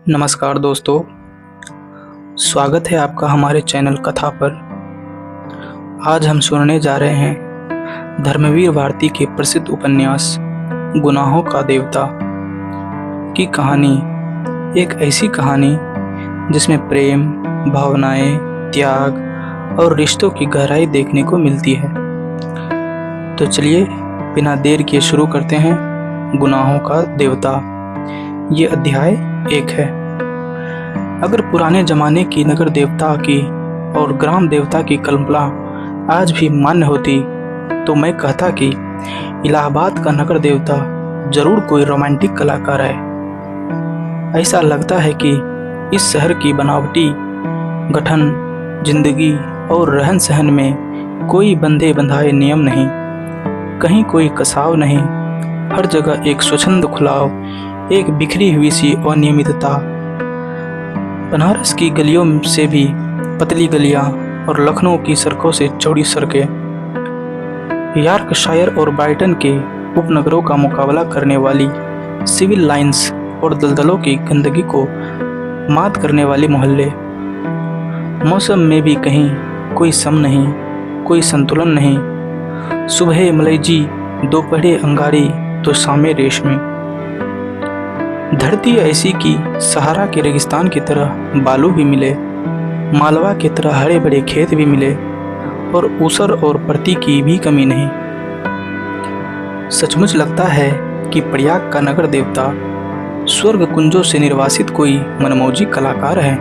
नमस्कार दोस्तों, स्वागत है आपका हमारे चैनल कथा पर। आज हम सुनने जा रहे हैं धर्मवीर भारती के प्रसिद्ध उपन्यास गुनाहों का देवता की कहानी। एक ऐसी कहानी जिसमें प्रेम, भावनाएं, त्याग और रिश्तों की गहराई देखने को मिलती है। तो चलिए बिना देर किए शुरू करते हैं गुनाहों का देवता। ये अध्याय 1 है। अगर पुराने जमाने की नगर देवता की और ग्राम देवता की कल्पना आज भी मान्य होती तो मैं कहता कि इलाहाबाद का नगर देवता जरूर कोई रोमांटिक कलाकार है। ऐसा लगता है कि इस शहर की बनावटी गठन, जिंदगी और रहन सहन में कोई बंधे बंधाए नियम नहीं, कहीं कोई कसाव नहीं। हर जगह एक स्वच्छंद खुलाव, एक बिखरी हुई सी अनियमितता। बनारस की गलियों से भी पतली गलियां और लखनऊ की सड़कों से चौड़ी सड़कें, यॉर्कशायर और ब्राइटन के उपनगरों का मुकाबला करने वाली सिविल लाइंस और दलदलों की गंदगी को मात करने वाले मोहल्ले। मौसम में भी कहीं कोई सम नहीं, कोई संतुलन नहीं। सुबह मलैजी, दोपहरे अंगारी तो शामें रेशमी। धरती ऐसी कि सहारा के रेगिस्तान की तरह बालू भी मिले, मालवा की तरह हरे भरे खेत भी मिले और ऊसर और परती की भी कमी नहीं। सचमुच लगता है कि प्रयाग का नगर देवता स्वर्ग कुंजों से निर्वासित कोई मनमौजी कलाकार है,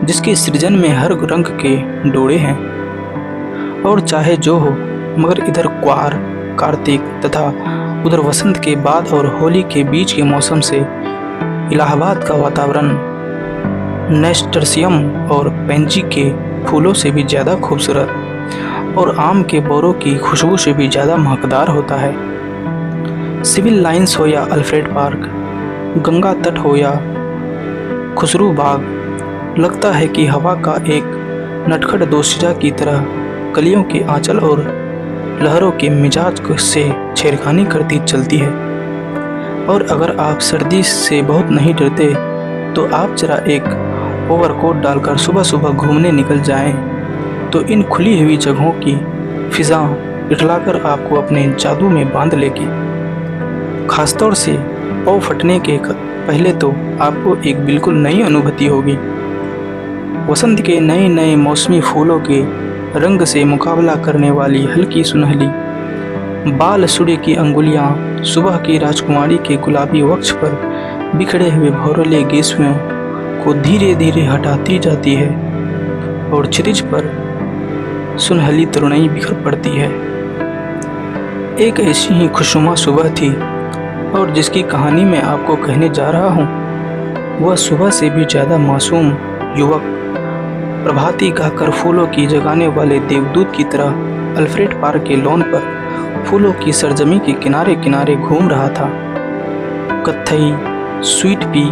जिसके सृजन में हर रंग के डोरे हैं। और चाहे जो हो, मगर इधर क्वार, कार्तिक तथा उधर वसंत के बाद और होली के बीच के मौसम से इलाहाबाद का वातावरण नेस्टर्सियम और पेंजी के फूलों से भी ज़्यादा खूबसूरत और आम के बोरों की खुशबू से भी ज़्यादा महकदार होता है। सिविल लाइंस हो या अल्फ्रेड पार्क, गंगा तट हो या खुसरू बाग, लगता है कि हवा का एक नटखट दोसिरा की तरह कलियों के आंचल और लहरों के मिजाज से छेड़खानी करती चलती है। और अगर आप सर्दी से बहुत नहीं डरते तो आप जरा एक ओवरकोट डालकर सुबह सुबह घूमने निकल जाएं, तो इन खुली हुई जगहों की फिजा इठलाकर आपको अपने जादू में बांध लेगी। खासतौर से पाँव फटने के पहले तो आपको एक बिल्कुल नई अनुभूति होगी। वसंत के नए नए मौसमी फूलों के रंग से मुकाबला करने वाली हल्की सुनहली बाल सूर्य की अंगुलियां सुबह की राजकुमारी के गुलाबी वक्ष पर बिखरे हुए भौरले गेसुओं को धीरे धीरे हटाती जाती है और क्षितिज पर सुनहली तरुणाई बिखर पड़ती है। एक ऐसी ही खुशनुमा सुबह थी और जिसकी कहानी मैं आपको कहने जा रहा हूँ, वह सुबह से भी ज़्यादा मासूम युवक प्रभाती गाकर फूलों की जगाने वाले देवदूत की तरह अल्फ्रेड पार्क के लॉन पर फूलों की सरजमी के किनारे किनारे घूम रहा था। कत्थई स्वीट पी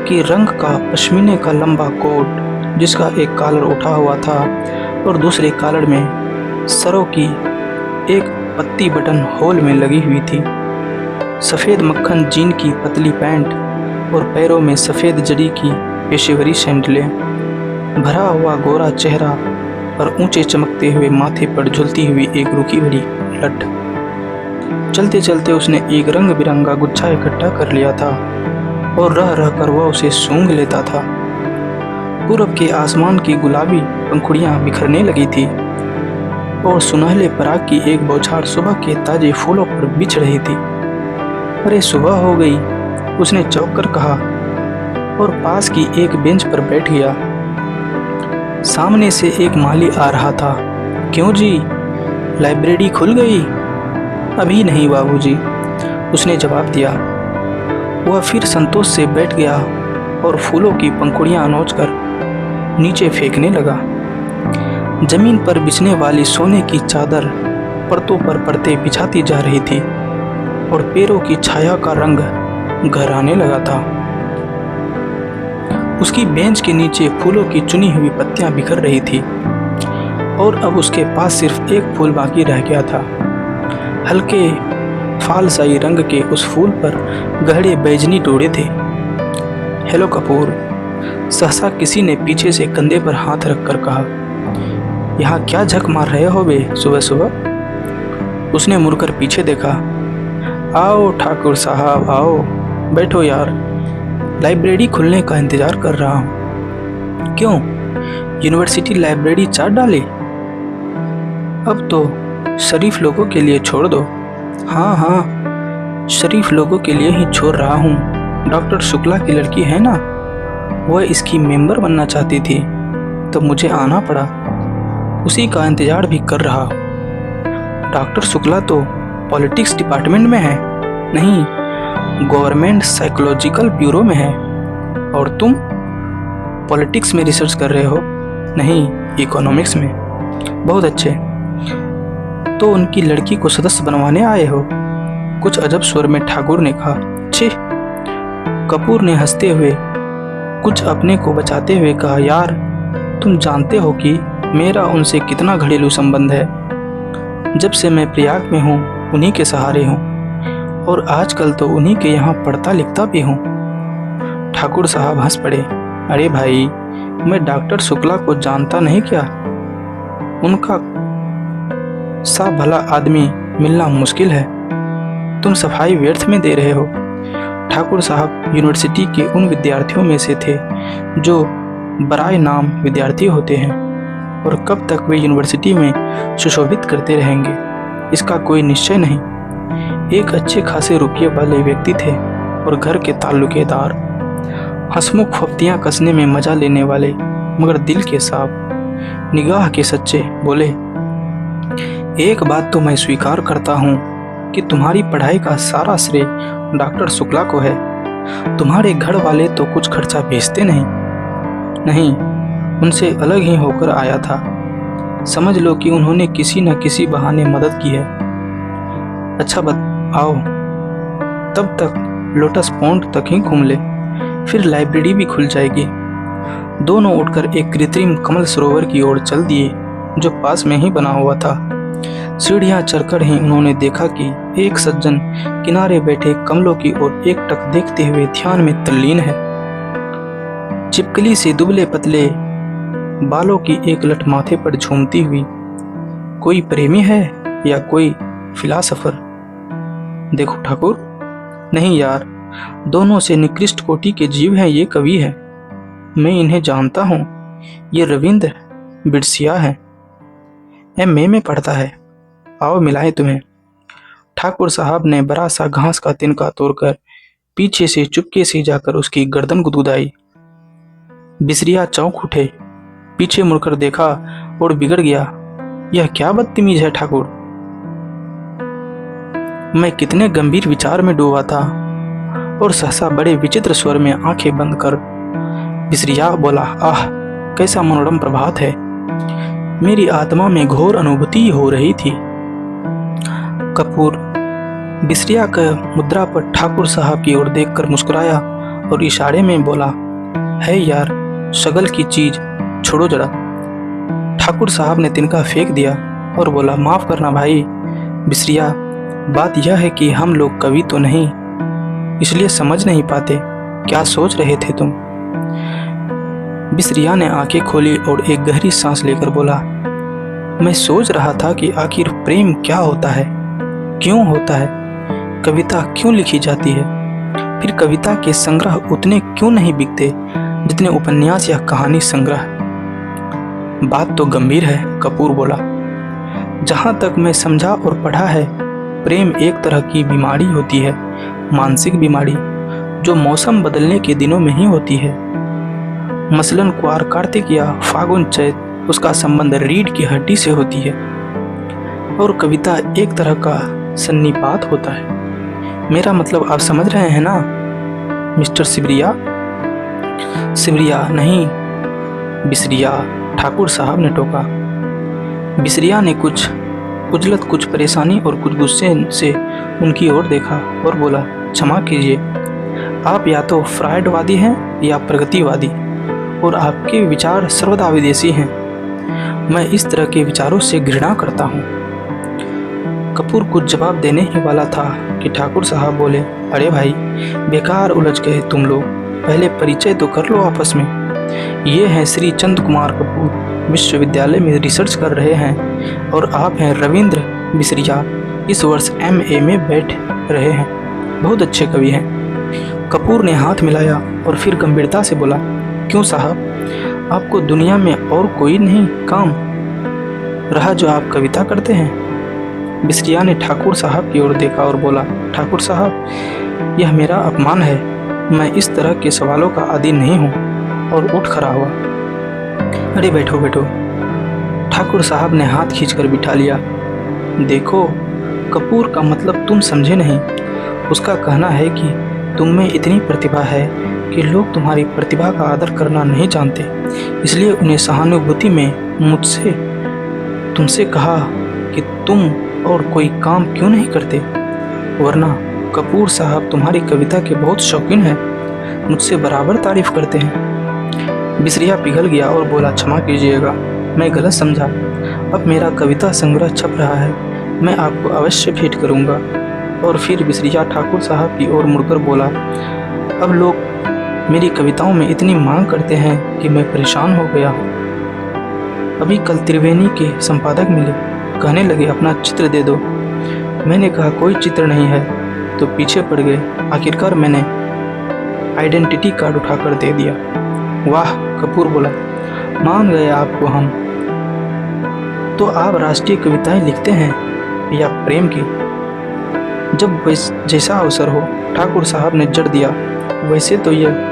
के रंग का पश्मीने का लंबा कोट, जिसका एक कॉलर उठा हुआ था और दूसरे कॉलर में सरों की एक पत्ती बटन होल में लगी हुई थी। सफ़ेद मक्खन जीन की पतली पैंट और पैरों में सफ़ेद जड़ी की पेशेवरी सैंडलें, भरा हुआ गोरा चेहरा और ऊंचे चमकते हुए माथे पर झुलती हुई एक रुकी भरी लठ। चलते चलते उसने एक रंग बिरंगा गुच्छा इकट्ठा कर लिया था और रह रह कर वह उसे सूंघ लेता था। पूरब के आसमान की गुलाबी पंखुड़ियां बिखरने लगी थी और सुनहले पराग की एक बौछार सुबह के ताजे फूलों पर बिछ रही थी। अरे सुबह हो गई, उसने चौंक कर कहा और पास की एक बेंच पर बैठ गया। सामने से एक माली आ रहा था। क्यों जी, लाइब्रेरी खुल गई? अभी नहीं बाबूजी, उसने जवाब दिया। वह फिर संतोष से बैठ गया और फूलों की पंखुड़ियां नोचकर नीचे फेंकने लगा। जमीन पर बिछने वाली सोने की चादर परतों पर परतें बिछाती जा रही थी और पैरों की छाया का रंग गहराने लगा था। उसकी बेंच के नीचे फूलों की चुनी हुई पत्तियां बिखर रही थी और अब उसके पास सिर्फ एक फूल बाकी रह गया था। हल्के फालसाई रंग के उस फूल पर गहरे बैजनी डोरे थे। हेलो कपूर। सहसा किसी ने पीछे से कंधे पर हाथ रखकर कहा, यहाँ क्या झक मार रहे हो बे सुबह सुबह? उसने मुड़कर पीछे देखा। आओ ठाकुर साहब आओ, बैठो यार, लाइब्रेरी खुलने का इंतजार कर रहा हूँ। क्यों, यूनिवर्सिटी लाइब्रेरी चाट डाली? अब तो शरीफ लोगों के लिए छोड़ दो। हाँ हाँ, शरीफ लोगों के लिए ही छोड़ रहा हूँ। डॉक्टर शुक्ला की लड़की है ना, वह इसकी मेंबर बनना चाहती थी तो मुझे आना पड़ा। उसी का इंतजार भी कर रहा हूँ। डॉक्टर शुक्ला तो पॉलिटिक्स डिपार्टमेंट में है, नहीं गवर्नमेंट साइकोलॉजिकल ब्यूरो में है। और तुम पॉलिटिक्स में रिसर्च कर रहे हो? नहीं, इकोनॉमिक्स में। बहुत अच्छे, तो उनकी लड़की को सदस्य बनवाने आए हो? कुछ अजब स्वर में ठाकुर ने कहा। छी! कपूर ने हंसते हुए कुछ अपने को बचाते हुए कहा, यार तुम जानते हो कि मेरा उनसे कितना घरेलू संबंध है। जब से मैं प्रयाग में हूँ उन्हीं के सहारे हूँ, और आजकल तो उन्हीं के यहाँ पढ़ता लिखता भी हूँ। ठाकुर साहब हंस पड़े। अरे भाई, मैं डॉक्टर शुक्ला को जानता नहीं क्या? उनका सा भला आदमी मिलना मुश्किल है। तुम सफाई व्यर्थ में दे रहे हो। ठाकुर साहब यूनिवर्सिटी के उन विद्यार्थियों में से थे जो बराए नाम विद्यार्थी होते हैं, और कब तक वे यूनिवर्सिटी में सुशोभित करते रहेंगे इसका कोई निश्चय नहीं। एक अच्छे खासे रुपये वाले व्यक्ति थे और घर के ताल्लुकेदार, हंसमुख फप्तियाँ कसने में मजा लेने वाले मगर दिल के साफ, निगाह के सच्चे। बोले, एक बात तो मैं स्वीकार करता हूँ कि तुम्हारी पढ़ाई का सारा श्रेय डॉक्टर शुक्ला को है। तुम्हारे घर वाले तो कुछ खर्चा भेजते नहीं, उनसे अलग ही होकर आया था। समझ लो कि उन्होंने किसी न किसी बहाने मदद की है। अच्छा आओ, तब तक लोटस पॉन्ड तक ही घूम ले, फिर लाइब्रेरी भी खुल जाएगी। दोनों उठकर एक कृत्रिम कमल सरोवर की ओर चल दिए जो पास में ही बना हुआ था। सीढ़ियां चढ़कर ही उन्होंने देखा कि एक सज्जन किनारे बैठे कमलों की ओर एकटक देखते हुए ध्यान में तल्लीन है। चिपकली से दुबले पतले बालों की एक लट माथे पर झूमती हुई। कोई प्रेमी है या कोई फिलासफर? देखो ठाकुर, नहीं यार, दोनों से निकृष्ट कोटि के जीव हैं ये कवि है। मैं इन्हें जानता हूँ। ये रविंद्र बिरसिया है, MA में पढ़ता है। आओ मिलाए तुम्हें। ठाकुर साहब ने बड़ा सा घास का तिनका तोड़कर पीछे से चुपके से जाकर उसकी गर्दन गुदगुदाई। बिसरिया चौंक उठे, पीछे मुड़कर देखा और बिगड़ गया। यह क्या बदतमीज है ठाकुर? मैं कितने गंभीर विचार में डूबा था। और सहसा बड़े विचित्र स्वर में आंखें बंद कर बिसरिया बोला, आह कैसा मनोरम प्रभात है। मेरी आत्मा में घोर अनुभूति हो रही थी। कपूर बिसरिया का मुद्रा पर ठाकुर साहब की ओर देखकर मुस्कुराया और इशारे में बोला, है यार शगल की चीज, छोड़ो जरा। ठाकुर साहब ने तिनका फेंक दिया और बोला, माफ करना भाई बिसरिया, बात यह है कि हम लोग कवि तो नहीं, इसलिए समझ नहीं पाते क्या सोच रहे थे तुम। बिसरिया ने आंखें खोली और एक गहरी सांस लेकर बोला, मैं सोच रहा था कि आखिर प्रेम क्या होता है, क्यों होता है, कविता क्यों लिखी जाती है, फिर कविता के संग्रह उतने क्यों नहीं बिकते जितने उपन्यास या कहानी संग्रह। बात तो गंभीर है, कपूर बोला। जहां तक मैं समझा और पढ़ा है, प्रेम एक तरह की बीमारी होती है, मानसिक बीमारी, जो मौसम बदलने के दिनों में ही होती है। मसलन क्वार कार्तिक या फागुन चैत, उसका संबंध रीढ़ की हड्डी से होती है। और कविता एक तरह का सन्निपात होता है। मेरा मतलब आप समझ रहे हैं ना मिस्टर सिबरिया? सिबरिया नहीं, बिसरिया, ठाकुर साहब ने टोका। बिसरिया ने कुछ उजलत, कुछ परेशानी और कुछ गुस्से से उनकी ओर देखा और बोला, क्षमा कीजिए, आप या तो फ्रायडवादी हैं या प्रगतिवादी, और आपके विचार सर्वदा विदेशी हैं। मैं इस तरह के विचारों से घृणा करता हूँ। कपूर कुछ जवाब देने ही वाला था कि ठाकुर साहब बोले, अरे भाई बेकार उलझ गए तुम लोग, पहले परिचय तो कर लो आपस में। ये हैं श्री चंद कुमार कपूर, विश्वविद्यालय में रिसर्च कर रहे हैं, और आप हैं रविंद्र बिसरिया, इस वर्ष MA में बैठ रहे हैं। बहुत अच्छे कवि हैं। कपूर ने हाथ मिलाया और फिर गंभीरता से बोला, क्यों साहब, आपको दुनिया में और कोई नहीं काम रहा जो आप कविता करते हैं? बिसरिया ने ठाकुर साहब की ओर देखा और बोला, ठाकुर साहब, यह मेरा अपमान है, मैं इस तरह के सवालों का आदी नहीं हूँ, और उठ खड़ा हुआ। अरे बैठो बैठो। ठाकुर साहब ने हाथ खींचकर बिठा लिया। देखो, कपूर का मतलब तुम समझे नहीं। उसका कहना है कि तुम में इतनी प्रतिभा है कि लोग तुम्हारी प्रतिभा का आदर करना नहीं जानते, इसलिए उन्हें सहानुभूति में मुझसे तुमसे कहा कि तुम और कोई काम क्यों नहीं करते, वरना कपूर साहब तुम्हारी कविता के बहुत शौकीन हैं, मुझसे बराबर तारीफ करते हैं। बिसरिया पिघल गया और बोला, क्षमा कीजिएगा, मैं गलत समझा। अब मेरा कविता संग्रह छप रहा है, मैं आपको अवश्य भेंट करूंगा। और फिर बिसरिया ठाकुर साहब की ओर मुड़कर बोला, अब लोग मेरी कविताओं में इतनी मांग करते हैं कि मैं परेशान हो गया हूँ। अभी कल त्रिवेणी के संपादक मिले, कहने लगे अपना चित्र दे दो। मैंने कहा कोई चित्र नहीं है, तो पीछे पड़ गए। आखिरकार मैंने आइडेंटिटी कार्ड उठाकर दे दिया। वाह, कपूर बोला, मान गए आपको हम। तो आप राष्ट्रीय कविताएं लिखते हैं या प्रेम की? जब जैसा अवसर हो, ठाकुर साहब ने जड़ दिया। वैसे तो यह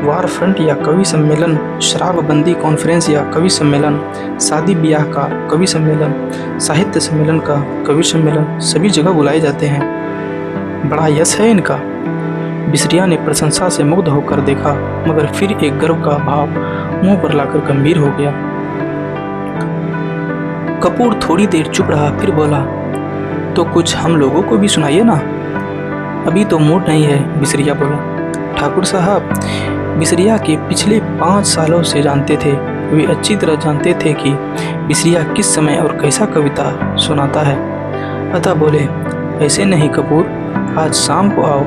वार फ्रंट या कवि सम्मेलन, शराबबंदी कॉन्फ्रेंस या कवि सम्मेलन, शादी ब्याह का कवि सम्मेलन, साहित्य सम्मेलन का कवि सम्मेलन, सभी जगह बुलाए जाते हैं। बड़ा यश है इनका। बिसरिया ने प्रशंसा से मुग्ध होकर देखा, मगर फिर एक गर्व का भाव मुंह पर लाकर गंभीर हो गया। कपूर थोड़ी देर चुप रहा, फिर बोला, तो कुछ हम लोगों को भी सुनाइए ना। अभी तो मूड नहीं है, बिसरिया बोला। ठाकुर साहब बिसरिया के पिछले 5 सालों से जानते थे। वे अच्छी तरह जानते थे कि बिसरिया किस समय और कैसा कविता सुनाता है। अतः बोले, ऐसे नहीं कपूर, आज शाम को आओ,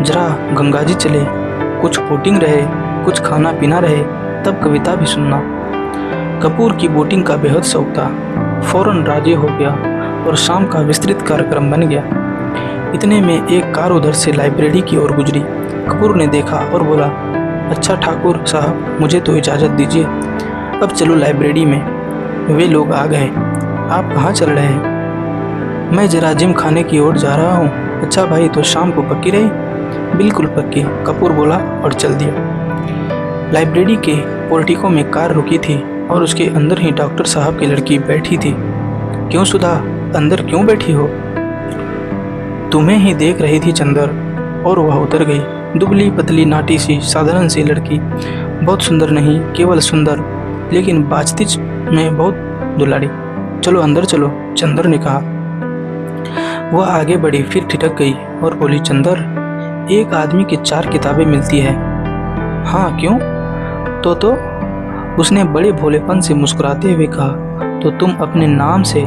जरा गंगा जी चले, कुछ बोटिंग रहे, कुछ खाना पीना रहे, तब कविता भी सुनना। कपूर की बोटिंग का बेहद शौक था। फौरन राजी हो गया और शाम का विस्तृत कार्यक्रम बन गया। इतने में एक कार उधर से लाइब्रेरी की ओर गुजरी। कपूर ने देखा और बोला, अच्छा ठाकुर साहब, मुझे तो इजाज़त दीजिए, अब चलो लाइब्रेरी में। वे लोग आ गए। आप कहाँ चल रहे हैं? मैं जरा जिम खाने की ओर जा रहा हूँ। अच्छा भाई, तो शाम को पक्की रही? बिल्कुल पक्की, कपूर बोला और चल दिया। लाइब्रेरी के पोर्टिको में कार रुकी थी और उसके अंदर ही डॉक्टर साहब की लड़की बैठी थी। क्यों सुधा, अंदर क्यों बैठी हो? तुम्हें ही देख रही थी चंदर। और वह उतर गई। दुबली पतली नाटी सी साधारण सी लड़की, बहुत सुंदर नहीं, केवल सुंदर, लेकिन बातचीत में बहुत दुलारी। चलो अंदर चलो, चंदर ने कहा। वह आगे बढ़ी, फिर ठिठक गई और बोली, चंदर, एक आदमी की 4 किताबें मिलती है। हाँ क्यों? तो उसने बड़े भोलेपन से मुस्कुराते हुए कहा, तो तुम अपने नाम से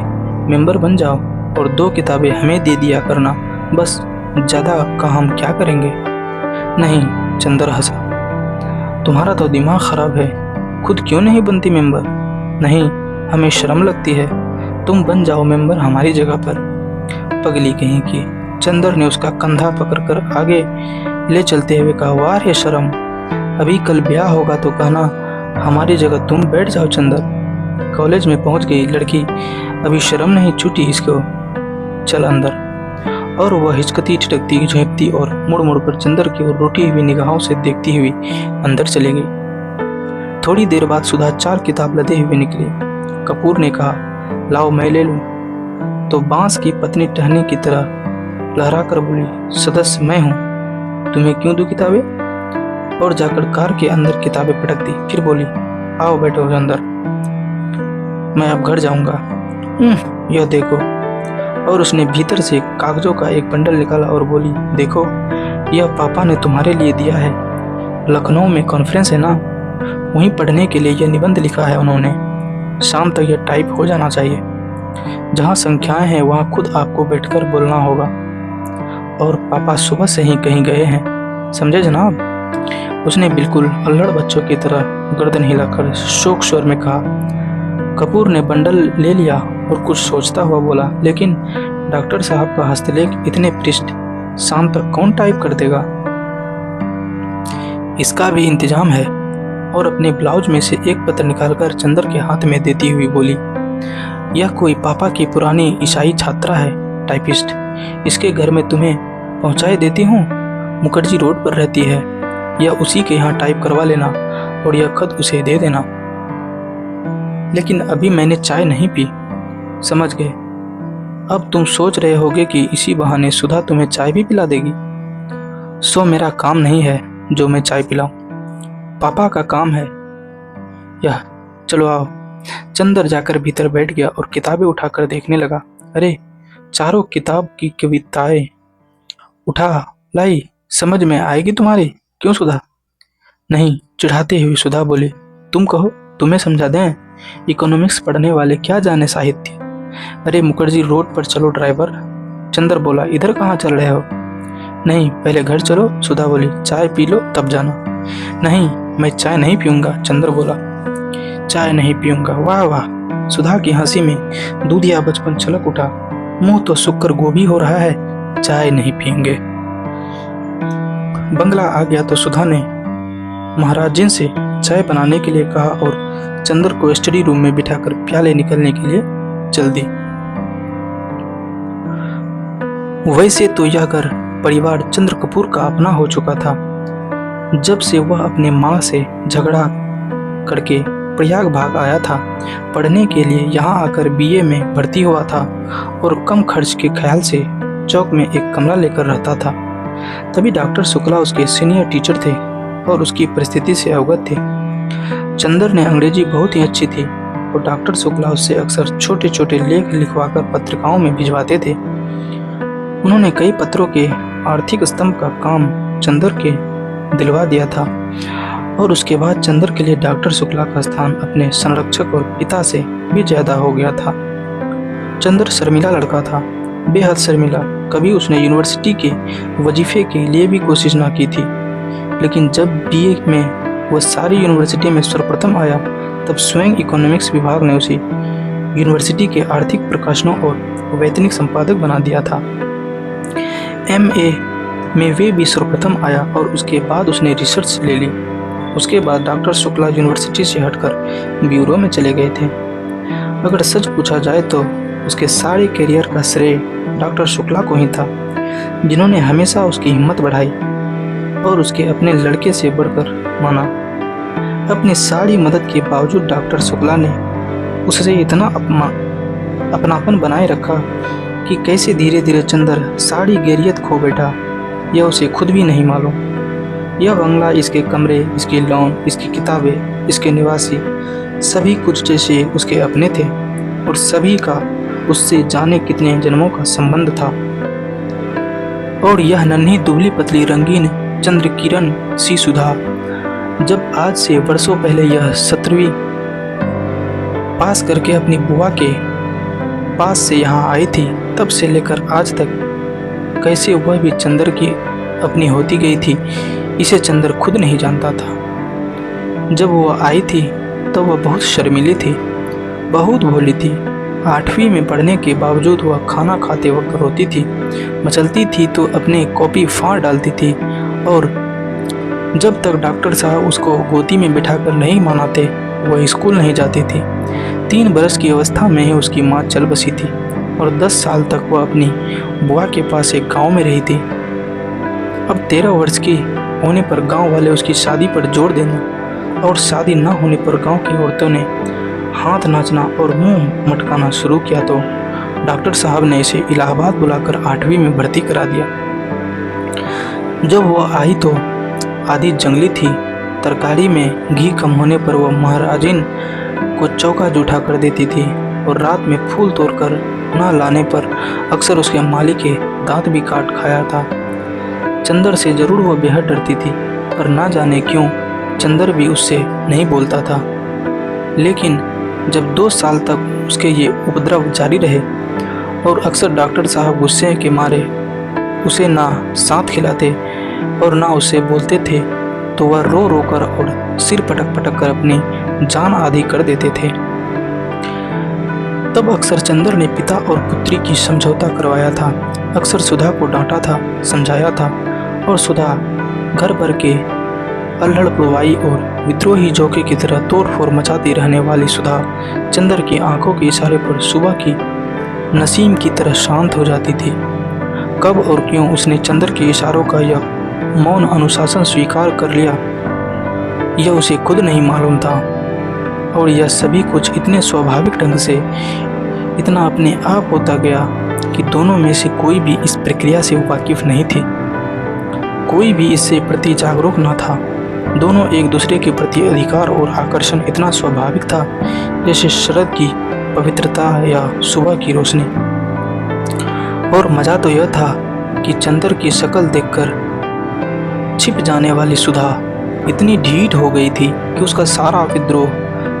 मेंबर बन जाओ और 2 किताबें हमें दे दिया करना, बस, ज़्यादा का हम क्या करेंगे? नहीं, चंदर हंसा, तुम्हारा तो दिमाग खराब है, खुद क्यों नहीं बनती मेंबर? नहीं, हमें शर्म लगती है, तुम बन जाओ मेंबर हमारी जगह पर। पगली कहीं की। चंदर ने उसका कंधा पकड़कर आगे ले चलते हुए कहा, वाह रे शर्म, अभी कल ब्याह होगा तो कहना हमारी जगह तुम बैठ जाओ चंदर। कॉलेज में पहुंच गई लड़की, अभी शर्म नहीं छूटी इसको, चल अंदर। और वह हिचकती ठिठकती झेंपती और मुड़ मुड़ कर चंदर की ओर रूठी हुई निगाहों से देखती हुई अंदर चली गई। थोड़ी देर बाद सुधा 4 किताब लदे हुए निकली। कपूर ने कहा, लाओ मैं ले लूं। तो बांस की पत्नी टहनी की तरह लहरा कर बोली, सदस्य मैं हूँ, तुम्हें क्यों दूं किताबें? और जाकर कार के अंदर किताबें पटक दी। फिर बोली, आओ बैठो अंदर, मैं अब घर जाऊंगा। यह देखो। और उसने भीतर से कागजों का एक बंडल निकाला और बोली, देखो, यह पापा ने तुम्हारे लिए दिया है। लखनऊ में कॉन्फ्रेंस है ना, वहीं पढ़ने के लिए यह निबंध लिखा है उन्होंने। शाम तक यह टाइप हो जाना चाहिए। जहाँ संख्याएं हैं वहाँ खुद आपको बैठकर बोलना होगा। और पापा सुबह से ही कहीं गए हैं, समझे जनाब? उसने बिल्कुल अल्लड़ बच्चों की तरह गर्दन हिलाकर शोक स्वर में कहा। कपूर ने बंडल ले लिया और कुछ सोचता हुआ बोला, लेकिन डॉक्टर साहब का हस्तलेख इतने पृष्ठ शाम तक कौन टाइप कर देगा? इसका भी इंतजाम है। और अपने ब्लाउज में से एक पत्र निकालकर चंदर के हाथ में देती हुई बोली, यह कोई पापा की पुरानी ईसाई छात्रा है, टाइपिस्ट। इसके घर में तुम्हें पहुंचाए देती हूँ। मुखर्जी रोड पर रहती है, या उसी के यहाँ टाइप करवा लेना और यह खत उसे दे देना। लेकिन अभी मैंने चाय नहीं पी। समझ गए। अब तुम सोच रहे होगे कि इसी बहाने सुधा तुम्हें चाय भी पिला देगी। सो मेरा काम नहीं है जो मैं चाय पिलाऊं, पापा का काम है यह। चलो आओ। चंदर जाकर भीतर बैठ गया और किताबें उठाकर देखने लगा। अरे, चारों किताब की कविताएं उठा लाई। समझ में आएगी तुम्हारी? क्यों सुधा? नहीं, चिढ़ाते हुए सुधा बोली, तुम कहो, तुम्हें समझा दें। इकोनॉमिक्स पढ़ने वाले क्या जाने साहित्य। अरे मुखर्जी रोड पर चलो ड्राइवर। चंदर बोला, इधर कहाँ चल रहे हो? नहीं, पहले घर चलो। सुधा बोली, चाय पी लो तब जाना। नहीं, मैं चाय नहीं पीऊंगा। चंदर बोला, चाय नहीं पीऊंगा? वाह वाह। सुधा की हंसी में दूधिया बचपन छलक उठा। मुंह तो सुक्कर गोभी हो रहा है, चाय नहीं पियेंगे। बंगला आ गया तो सुधा ने महाराजिन से चाय बनाने के लिए कहा और चंदर को स्टडी रूम में बिठाकर प्याले निकलने के लिए चल दी। वैसे तो यह घर परिवार चंद्र कपूर का अपना हो चुका था। जब से वह अपने माँ से झगड़ा करके प्रयाग भाग आया था, पढ़ने के लिए यहाँ आकर बीए में भर्ती हुआ था और कम खर्च के ख्याल से चौक में एक कमरा लेकर रहता था। तभी डॉक्टर शुक्ला उसके सीनियर टीचर थे और उसकी परिस्थिति से अवगत थे। चंदर ने अंग्रेजी बहुत ही अच्छी थी और डॉक्टर शुक्ला उससे अक्सर छोटे छोटे लेख लिखवाकर पत्रिकाओं में भिजवाते थे। उन्होंने कई पत्रों के आर्थिक स्तंभ का काम चंदर के दिलवा दिया था और उसके बाद चंदर के लिए डॉक्टर शुक्ला का स्थान अपने संरक्षक और पिता से भी ज्यादा हो गया था। चंदर शर्मिला लड़का था, बेहद शर्मिला। कभी उसने यूनिवर्सिटी के वजीफे के लिए भी कोशिश ना की थी, लेकिन जब बीए में वह सारी यूनिवर्सिटी में सर्वप्रथम आया, तब स्वयं इकोनॉमिक्स विभाग ने उसे यूनिवर्सिटी के आर्थिक प्रकाशनों और वैतनिक संपादक बना दिया था। एमए में वे भी सर्वप्रथम आया और उसके बाद उसने रिसर्च ले ली। उसके बाद डॉक्टर शुक्ला यूनिवर्सिटी से हटकर ब्यूरो में चले गए थे। अगर सच पूछा जाए तो उसके सारे करियर का श्रेय डॉक्टर शुक्ला को ही था, जिन्होंने हमेशा उसकी हिम्मत बढ़ाई और उसके अपने लड़के से बढ़कर माना। अपनी सारी मदद के बावजूद डॉक्टर शुक्ला ने उससे इतना अपनापन बनाए रखा कि कैसे धीरे धीरे चंदर सारी गैरियत खो बैठा, यह उसे खुद भी नहीं मालूम। यह बंगला, इसके कमरे, इसकी लॉन, इसकी किताबें, इसके निवासी, सभी कुछ जैसे उसके अपने थे और सभी का उससे जाने कितने जन्मों का संबंध था। और यह नन्ही दुबली पतली रंगीन चंद्र किरण सी सुधा, जब आज से वर्षों पहले यह 17वीं पास करके अपनी बुआ के पास से यहाँ आई थी, तब से लेकर आज तक कैसे वह भी चंदर की अपनी होती गई थी, इसे चंदर खुद नहीं जानता था। जब वह आई थी तो वह बहुत शर्मीली थी, बहुत भोली थी। 8वीं में पढ़ने के बावजूद वह खाना खाते वक्त रोती थी, मचलती थी तो अपनी कॉपी फाड़ डालती थी और जब तक डॉक्टर साहब उसको गोदी में बिठाकर नहीं मनाते वह स्कूल नहीं जाती थी। 3 बरस की अवस्था में ही उसकी माँ चल बसी थी और 10 साल तक वह अपनी बुआ के पास एक गांव में रही थी। अब 13 वर्ष की होने पर गांव वाले उसकी शादी पर जोर देना और शादी न होने पर गांव की औरतों ने हाथ नाचना और मुंह मटकाना शुरू किया तो डॉक्टर साहब ने इसे इलाहाबाद बुलाकर 8वीं में भर्ती करा दिया। जब वह आई तो आधी जंगली थी। तरकारी में घी कम होने पर वह महाराजिन को चौका जूठा कर देती थी और रात में फूल तोड़कर न लाने पर अक्सर उसके मालिक के दांत भी काट खाया था। चंदर से जरूर वह बेहद डरती थी, पर ना जाने क्यों चंदर भी उससे नहीं बोलता था। लेकिन जब 2 साल तक उसके ये उपद्रव जारी रहे और अक्सर डॉक्टर साहब गुस्से के मारे उसे ना साथ खिलाते और ना उससे बोलते थे तो वह रो रो कर और सिर पटक पटक कर अपनी जान आधी कर देते थे। तब अक्सर चंदर ने पिता और पुत्री की समझौता करवाया था, अक्सर सुधा को डांटा था, समझाया था, और सुधा घर भर के अल्हड़ पुरवाई और विद्रोही जोके की तरह तोड़ फोड़ मचाती रहने वाली सुधा चंदर की आंखों के इशारे पर सुबह की नसीम की तरह शांत हो जाती थी। कब और क्यों उसने चंदर के इशारों का यह मौन अनुशासन स्वीकार कर लिया, यह उसे खुद नहीं मालूम था, और यह सभी कुछ इतने स्वाभाविक ढंग से, इतना अपने आप होता गया कि दोनों में से कोई भी इस प्रक्रिया से वाकिफ नहीं थी, कोई भी इससे प्रति जागरूक न था। दोनों एक दूसरे के प्रति अधिकार और आकर्षण इतना स्वाभाविक था जैसे शरद की पवित्रता या सुबह की रोशनी। और मजा तो यह था कि चंदर की शक्ल देखकर छिप जाने वाली सुधा इतनी ढीठ हो गई थी कि उसका सारा विद्रोह,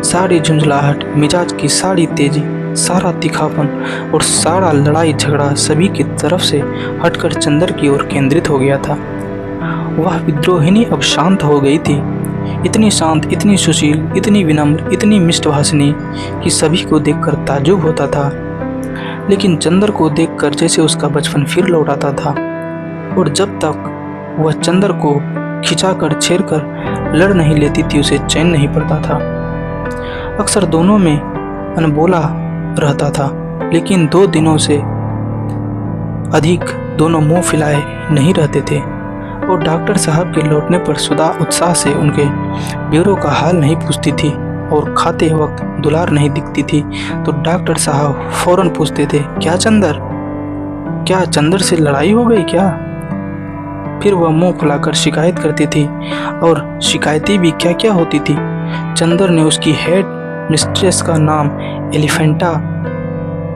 सारी झुंझलाहट, मिजाज की सारी तेजी, सारा तीखापन और सारा लड़ाई झगड़ा सभी की तरफ से हटकर चंदर की ओर केंद्रित हो गया था। वह विद्रोहिणी अब शांत हो गई थी, इतनी शांत, इतनी सुशील, इतनी विनम्र, इतनी मिष्टभाषिणी कि सभी को देखकर ताज्जुब होता था। लेकिन चंदर को देखकर जैसे उसका बचपन फिर लौट आता था, और जब तक वह चंदर को खिंचाकर छेड़कर लड़ नहीं लेती थी उसे चैन नहीं पड़ता था। अक्सर दोनों में अनबोला रहता था, लेकिन 2 दिनों से अधिक दोनों मुंह फैलाए नहीं रहते थे। और डॉक्टर साहब के लौटने पर सुधा उत्साह से उनके ब्यूरो का हाल नहीं पूछती थी, और खाते वक्त दुलार नहीं दिखती थी तो डॉक्टर साहब फौरन पूछते थे, क्या चंदर से लड़ाई हो गई क्या? फिर वह मुंह फुलाकर शिकायत करती थी, और शिकायतें भी क्या क्या होती थी। चंदर ने उसकी हेड मिस्ट्रेस का नाम एलिफेंटा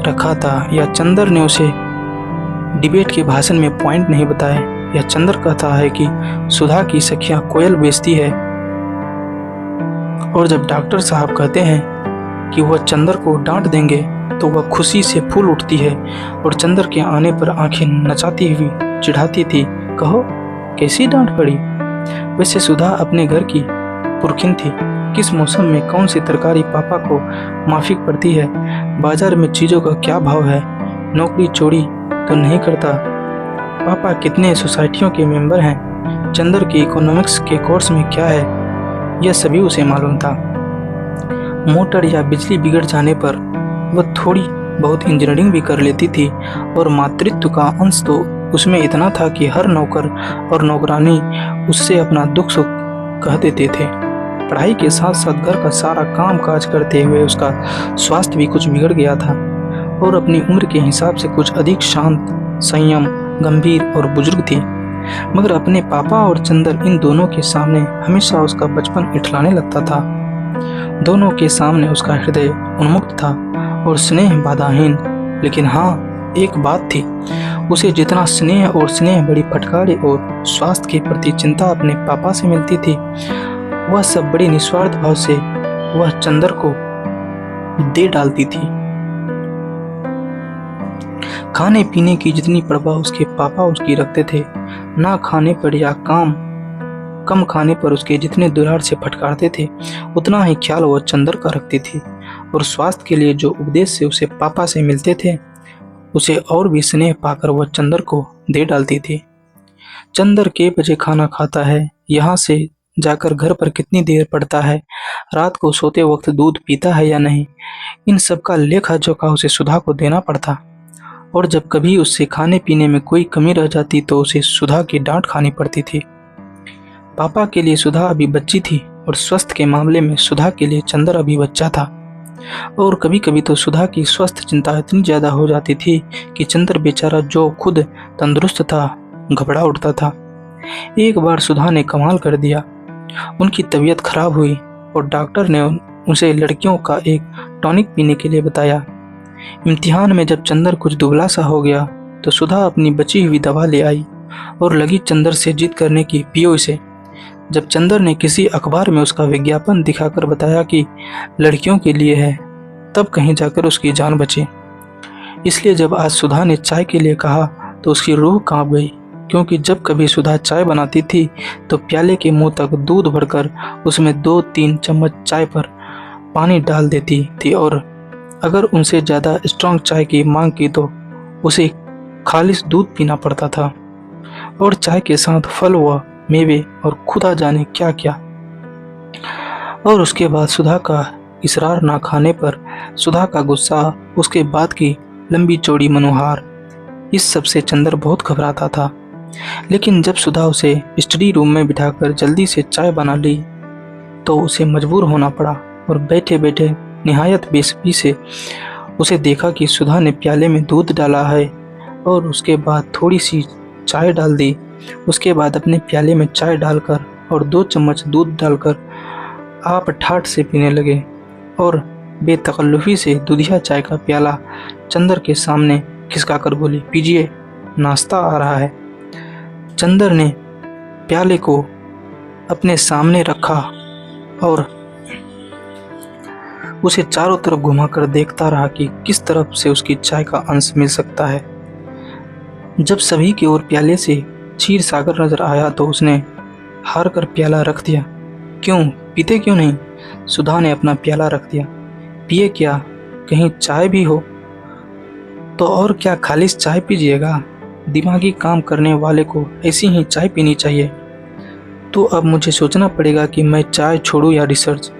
रखा था, या चंदर ने उसे डिबेट के भाषण में पॉइंट नहीं बताए, या चंदर कहता है कि सुधा की सखियां कोयल बेचती है। और जब डॉक्टर साहब कहते हैं कि वह चंदर को डांट देंगे तो वह खुशी से फूल उठती है और चंदर के आने पर आंखें नचाती हुई चिढ़ाती थी, कहो कैसी डांट पड़ी? वैसे सुधा अपने घर की पुरखिन थी, किस मौसम में कौन सी तरकारी पापा को माफिक पड़ती है, बाजार में चीज़ों का क्या भाव है, नौकरी चोरी तो नहीं करता, पापा कितने सोसाइटियों के मेंबर हैं, चंदर के इकोनॉमिक्स के कोर्स में क्या है, यह सभी उसे मालूम था। मोटर या बिजली बिगड़ जाने पर वह थोड़ी बहुत इंजीनियरिंग भी कर लेती थी, और मातृत्व का अंश तो उसमें इतना था कि हर नौकर और नौकरानी उससे अपना दुख सुख कह देते थे। पढ़ाई के साथ साथ घर का सारा काम काज करते हुए उसका स्वास्थ्य भी कुछ बिगड़ गया था, और अपनी उम्र के हिसाब से कुछ अधिक शांत, संयम, गंभीर और बुजुर्ग थी। मगर अपने पापा और चंदर, इन दोनों के सामने हमेशा उसका बचपन इठलाने लगता था। दोनों के सामने उसका हृदय उन्मुक्त था और स्नेह बाधाहीन। लेकिन हाँ, एक बात थी, उसे जितना स्नेह बड़ी फटकारे और स्वास्थ्य के प्रति चिंता अपने पापा से मिलती थी, वह सब बड़ी निस्वार्थ भाव से वह चंदर को दे डालती थी। खाने पीने की जितनी परवाह उसके पापा उसकी रखते थे, ना खाने पर या कम खाने पर उसके जितने दुलार से फटकारते थे, उतना ही ख्याल वह चंदर का रखती थी। और स्वास्थ्य के लिए जो उपदेश से उसे पापा से मिलते थे, उसे और भी स्नेह पाकर वह चंदर को दे डालती थी। चंदर के बजे खाना खाता है, यहाँ से जाकर घर पर कितनी देर पड़ता है, रात को सोते वक्त दूध पीता है या नहीं, इन सब का लेखा जोखा उसे सुधा को देना पड़ता। और जब कभी उससे खाने पीने में कोई कमी रह जाती तो उसे सुधा की डांट खानी पड़ती थी। पापा के लिए सुधा अभी बच्ची थी, और स्वस्थ के मामले में सुधा के लिए चंदर अभी बच्चा था। और कभी कभी तो सुधा की स्वस्थ चिंता इतनी ज़्यादा हो जाती थी कि चंदर बेचारा, जो खुद तंदुरुस्त था, घबरा उठता था। एक बार सुधा ने कमाल कर दिया, उनकी तबीयत खराब हुई और डॉक्टर ने उसे लड़कियों का एक टॉनिक पीने के लिए बताया। इम्तिहान में जब चंदर कुछ दुबला सा हो गया तो सुधा अपनी बची हुई दवा ले आई और लगी चंदर से जिद करने की, पियो इसे। जब चंदर ने किसी अखबार में उसका विज्ञापन दिखाकर बताया कि लड़कियों के लिए है, तब कहीं जाकर उसकी जान बची। इसलिए जब आज सुधा ने चाय के लिए कहा तो उसकी रूह कांप गई। क्योंकि जब कभी सुधा चाय बनाती थी तो प्याले के मुंह तक दूध भरकर उसमें 2-3 चम्मच चाय पर पानी डाल देती थी, और अगर उनसे ज़्यादा स्ट्रांग चाय की मांग की तो उसे खालिस दूध पीना पड़ता था, और चाय के साथ फल व मेवे और खुदा जाने क्या क्या। और उसके बाद सुधा का इसरार ना खाने पर सुधा का गुस्सा, उसके बाद की लंबी चौड़ी मनोहार, इस सब से चंदर बहुत घबराता था। लेकिन जब सुधा उसे स्टडी रूम में बिठाकर जल्दी से चाय बना ली तो उसे मजबूर होना पड़ा, और बैठे बैठे निहायत बेसब्री से उसे देखा कि सुधा ने प्याले में दूध डाला है, और उसके बाद थोड़ी सी चाय डाल दी। उसके बाद अपने प्याले में चाय डालकर और 2 चम्मच दूध डालकर आप ठाठ से पीने लगे, और बेतकल्लुफ़ी से दूधिया चाय का प्याला चंदर के सामने खिसकाकर बोली, पीजिए, नाश्ता आ रहा है। चंदर ने प्याले को अपने सामने रखा और उसे चारों तरफ घुमाकर देखता रहा कि किस तरफ से उसकी चाय का अंश मिल सकता है। जब सभी की ओर प्याले से क्षीर सागर नजर आया तो उसने हार कर प्याला रख दिया। क्यों पीते क्यों नहीं? सुधा ने अपना प्याला रख दिया। पिए क्या, कहीं चाय भी हो तो? और क्या खालिस चाय पीजिएगा? दिमागी काम करने वाले को ऐसी ही चाय पीनी चाहिए। तो अब मुझे सोचना पड़ेगा कि मैं चाय छोड़ूं या रिसर्च।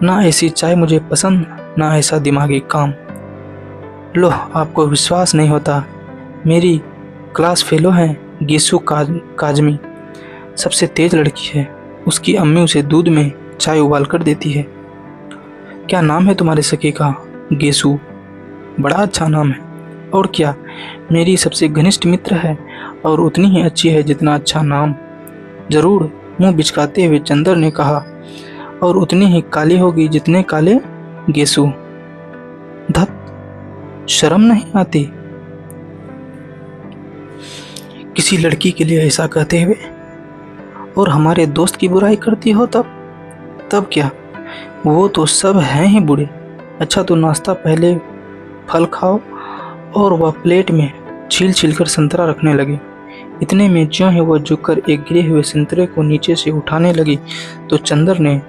ना ऐसी चाय मुझे पसंद, ना ऐसा दिमागी काम। लो, आपको विश्वास नहीं होता, मेरी क्लास फेलो हैं गेसु काजमी, सबसे तेज लड़की है। उसकी अम्मी उसे दूध में चाय उबाल कर देती है। क्या नाम है तुम्हारे सखी का? गेसु। बड़ा अच्छा नाम है। और क्या, मेरी सबसे घनिष्ठ मित्र है और उतनी ही अच्छी है जितना अच्छा नाम। जरूर, मुंह बिचकाते हुए चंदर ने कहा, और उतनी ही काली होगी जितने काले गेसु। धत, शर्म नहीं आती किसी लड़की के लिए ऐसा कहते हुए? और हमारे दोस्त की बुराई करती हो तब क्या? वो तो सब हैं ही बुरे। अच्छा, तो नाश्ता पहले फल खाओ। और वह प्लेट में छील कर संतरा रखने लगे। इतने में ज्यों ही वह झुककर एक गिरे हुए संतरे को नीचे से उठाने लगी तो चंदर ने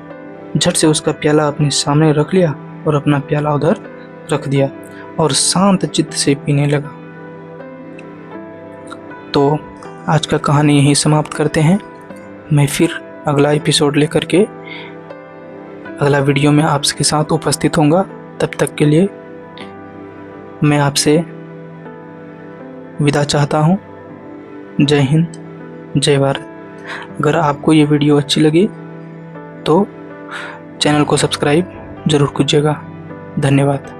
झट से उसका प्याला अपने सामने रख लिया और अपना प्याला उधर रख दिया और शांत चित्त से पीने लगा। तो आज का कहानी यहीं समाप्त करते हैं। मैं फिर अगला एपिसोड लेकर के अगला वीडियो में आपके साथ उपस्थित होऊंगा। तब तक के लिए मैं आपसे विदा चाहता हूँ। जय हिंद, जय भारत। अगर आपको ये वीडियो अच्छी लगी तो चैनल को सब्सक्राइब ज़रूर कीजिएगा। धन्यवाद।